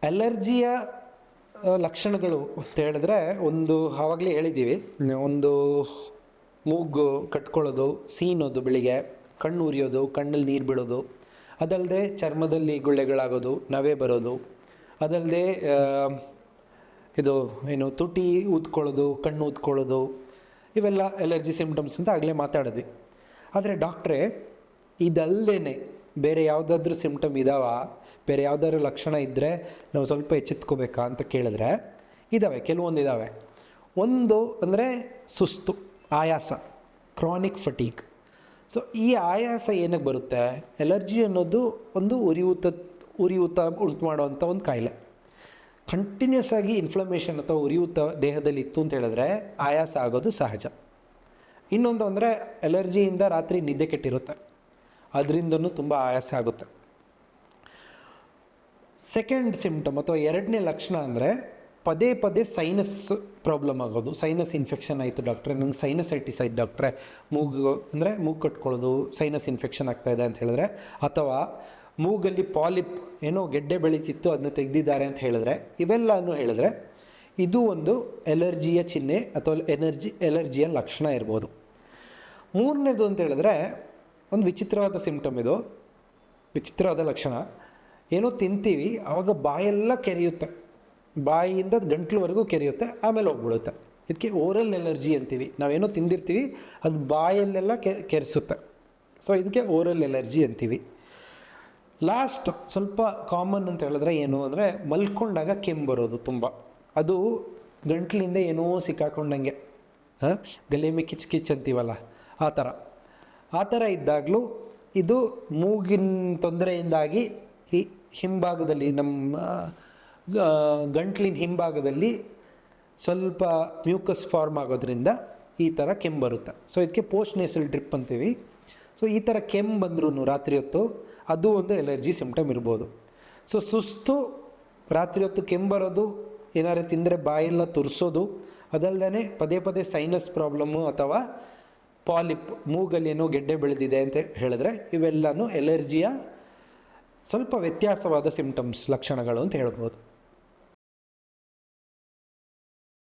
ಅಲರ್ಜಿಯ ಲಕ್ಷಣಗಳು ಅಂತ ಹೇಳಿದ್ರೆ, ಒಂದು ಆವಾಗಲೇ ಹೇಳಿದ್ದೀವಿ, ಒಂದು ಮೂಗು ಕಟ್ಕೊಳ್ಳೋದು, ಸೀನೋದು, ಬೆಳಿಗ್ಗೆ ಕಣ್ಣು ಉರಿಯೋದು, ಕಣ್ಣಲ್ಲಿ ನೀರು ಬಿಡೋದು, ಅದಲ್ಲದೆ ಚರ್ಮದಲ್ಲಿ ಗುಳ್ಳೆಗಳಾಗೋದು, ನವೆ ಬರೋದು, ಅದಲ್ಲದೆ ಇದು ಏನು ತುಟಿ ಊದ್ಕೊಳ್ಳೋದು, ಕಣ್ಣು ಊದ್ಕೊಳ್ಳೋದು, ಇವೆಲ್ಲ ಎಲರ್ಜಿ ಸಿಂಪ್ಟಮ್ಸ್ ಅಂತ ಆಗಲೇ ಮಾತಾಡಿದ್ವಿ. ಆದರೆ ಡಾಕ್ಟ್ರೇ, ಇದಲ್ಲದೇ ಬೇರೆ ಯಾವುದಾದ್ರೂ ಸಿಂಪ್ಟಮ್ ಇದ್ದಾವ, ಬೇರೆ ಯಾವುದಾದ್ರೂ ಲಕ್ಷಣ ಇದ್ದರೆ ನಾವು ಸ್ವಲ್ಪ ಎಚ್ಚೆತ್ಕೋಬೇಕಾ ಅಂತ ಕೇಳಿದ್ರೆ ಇದ್ದಾವೆ, ಕೆಲವೊಂದು ಇದ್ದಾವೆ. ಒಂದು ಅಂದರೆ ಸುಸ್ತು, ಆಯಾಸ, ಕ್ರಾನಿಕ್ ಫಟೀಗ್. ಸೊ ಈ ಆಯಾಸ ಏನಕ್ಕೆ ಬರುತ್ತೆ? ಎಲರ್ಜಿ ಅನ್ನೋದು ಒಂದು ಉರಿಯೂತ ಉಂಟು ಮಾಡುವಂಥ ಒಂದು ಕಾಯಿಲೆ. ಕಂಟಿನ್ಯೂಸ್ ಆಗಿ ಇನ್ಫ್ಲಮೇಷನ್ ಅಥವಾ ಉರಿಯೂತ ದೇಹದಲ್ಲಿ ಇತ್ತು ಅಂತ ಹೇಳಿದ್ರೆ ಆಯಾಸ ಆಗೋದು ಸಹಜ. ಇನ್ನೊಂದು ಅಂದರೆ ಎಲರ್ಜಿಯಿಂದ ರಾತ್ರಿ ನಿದ್ದೆ ಕೆಟ್ಟಿರುತ್ತೆ, ಅದರಿಂದನೂ ತುಂಬ ಆಯಾಸ ಆಗುತ್ತೆ. ಸೆಕೆಂಡ್ ಸಿಂಪ್ಟಮ್ ಅಥವಾ ಎರಡನೇ ಲಕ್ಷಣ ಅಂದರೆ ಪದೇ ಪದೇ ಸೈನಸ್ ಪ್ರಾಬ್ಲಮ್ ಆಗೋದು. ಸೈನಸ್ ಇನ್ಫೆಕ್ಷನ್ ಆಯಿತು ಡಾಕ್ಟ್ರೆ, ನಂಗೆ ಸೈನಸೈಟಿಸ್ ಆಯ್ತು ಡಾಕ್ಟ್ರೆ, ಮೂಗು ಕಟ್ಕೊಳ್ಳೋದು, ಸೈನಸ್ ಇನ್ಫೆಕ್ಷನ್ ಆಗ್ತಾಯಿದೆ ಅಂತ ಹೇಳಿದ್ರೆ, ಅಥವಾ ಮೂಗಲ್ಲಿ ಪಾಲಿಪ್ ಏನೋ ಗೆಡ್ಡೆ ಬೆಳೀತಿತ್ತು ಅದನ್ನ ತೆಗೆದಿದ್ದಾರೆ ಅಂತ ಹೇಳಿದ್ರೆ, ಇವೆಲ್ಲನೂ ಹೇಳಿದ್ರೆ ಇದು ಒಂದು ಎಲರ್ಜಿಯ ಚಿಹ್ನೆ ಅಥವಾ ಎಲರ್ಜಿಯ ಲಕ್ಷಣ ಇರ್ಬೋದು. ಮೂರನೇದು ಅಂತ ಹೇಳಿದ್ರೆ ಒಂದು ವಿಚಿತ್ರವಾದ ಸಿಂಪ್ಟಮ್, ಇದು ವಿಚಿತ್ರವಾದ ಲಕ್ಷಣ. ಏನೋ ತಿಂತೀವಿ, ಆವಾಗ ಬಾಯೆಲ್ಲ ಕೆರೆಯುತ್ತೆ, ಬಾಯಿಯಿಂದ ಗಂಟ್ಲುವರೆಗೂ ಕೆರೆಯುತ್ತೆ, ಆಮೇಲೆ ಹೋಗ್ಬಿಡುತ್ತೆ. ಇದಕ್ಕೆ ಓರಲ್ ಎಲರ್ಜಿ ಅಂತೀವಿ. ನಾವೇನೋ ತಿಂದಿರ್ತೀವಿ, ಅದು ಬಾಯಲ್ಲೆಲ್ಲ ಕೆರೆಸುತ್ತೆ. ಸೊ ಇದಕ್ಕೆ ಓರಲ್ ಎಲರ್ಜಿ ಅಂತೀವಿ. ಲಾಸ್ಟ್ ಸ್ವಲ್ಪ ಕಾಮನ್ ಅಂತ ಹೇಳಿದ್ರೆ ಏನು ಅಂದರೆ ಮಲ್ಕೊಂಡಾಗ ಕೆಮ್ಮು ಬರೋದು ತುಂಬ. ಅದು ಗಂಟ್ಲಿಂದ ಏನೋ ಸಿಕ್ಕಾಕೊಂಡಂಗೆ, ಗಲೇಮಿ ಕಿಚ್ ಕಿಚ್ ಅಂತೀವಲ್ಲ, ಆ ಥರ ಇದ್ದಾಗಲೂ ಇದು ಮೂಗಿನ ತೊಂದರೆಯಿಂದಾಗಿ ಈ ಹಿಂಭಾಗದಲ್ಲಿ, ನಮ್ಮ ಗಂಟ್ಲಿನ ಹಿಂಭಾಗದಲ್ಲಿ ಸ್ವಲ್ಪ ಮ್ಯೂಕಸ್ ಫಾರ್ಮ್ ಆಗೋದ್ರಿಂದ ಈ ಥರ ಕೆಮ್ಮು ಬರುತ್ತೆ. ಸೊ ಇದಕ್ಕೆ ಪೋಸ್ಟ್ ನೇಸಲ್ ಡ್ರಿಪ್ ಅಂತೀವಿ. ಸೊ ಈ ಥರ ಕೆಮ್ಮು ಬಂದ್ರೂ ರಾತ್ರಿ ಹೊತ್ತು ಅದು ಒಂದು ಎಲರ್ಜಿ ಸಿಂಪ್ಟಮ್ ಇರ್ಬೋದು. ಸೊ ಸುಸ್ತು, ರಾತ್ರಿ ಹೊತ್ತು ಕೆಮ್ಮು ಬರೋದು, ಏನಾದ್ರು ತಿಂದರೆ ಬಾಯೆಲ್ಲ ತುರಿಸೋದು, ಅದಲ್ಲದೆ ಪದೇ ಪದೇ ಸೈನಸ್ ಪ್ರಾಬ್ಲಮ್ಮು ಅಥವಾ ಪಾಲಿಪ್, ಮೂಗಲ್ಲಿ ಏನೋ ಗೆಡ್ಡೆ ಬೆಳೆದಿದೆ ಅಂತ ಹೇಳಿದ್ರೆ ಇವೆಲ್ಲನೂ ಎಲರ್ಜಿಯ ಸ್ವಲ್ಪ ವ್ಯತ್ಯಾಸವಾದ ಸಿಂಪ್ಟಮ್ಸ್, ಲಕ್ಷಣಗಳು ಅಂತ ಹೇಳ್ಬೋದು.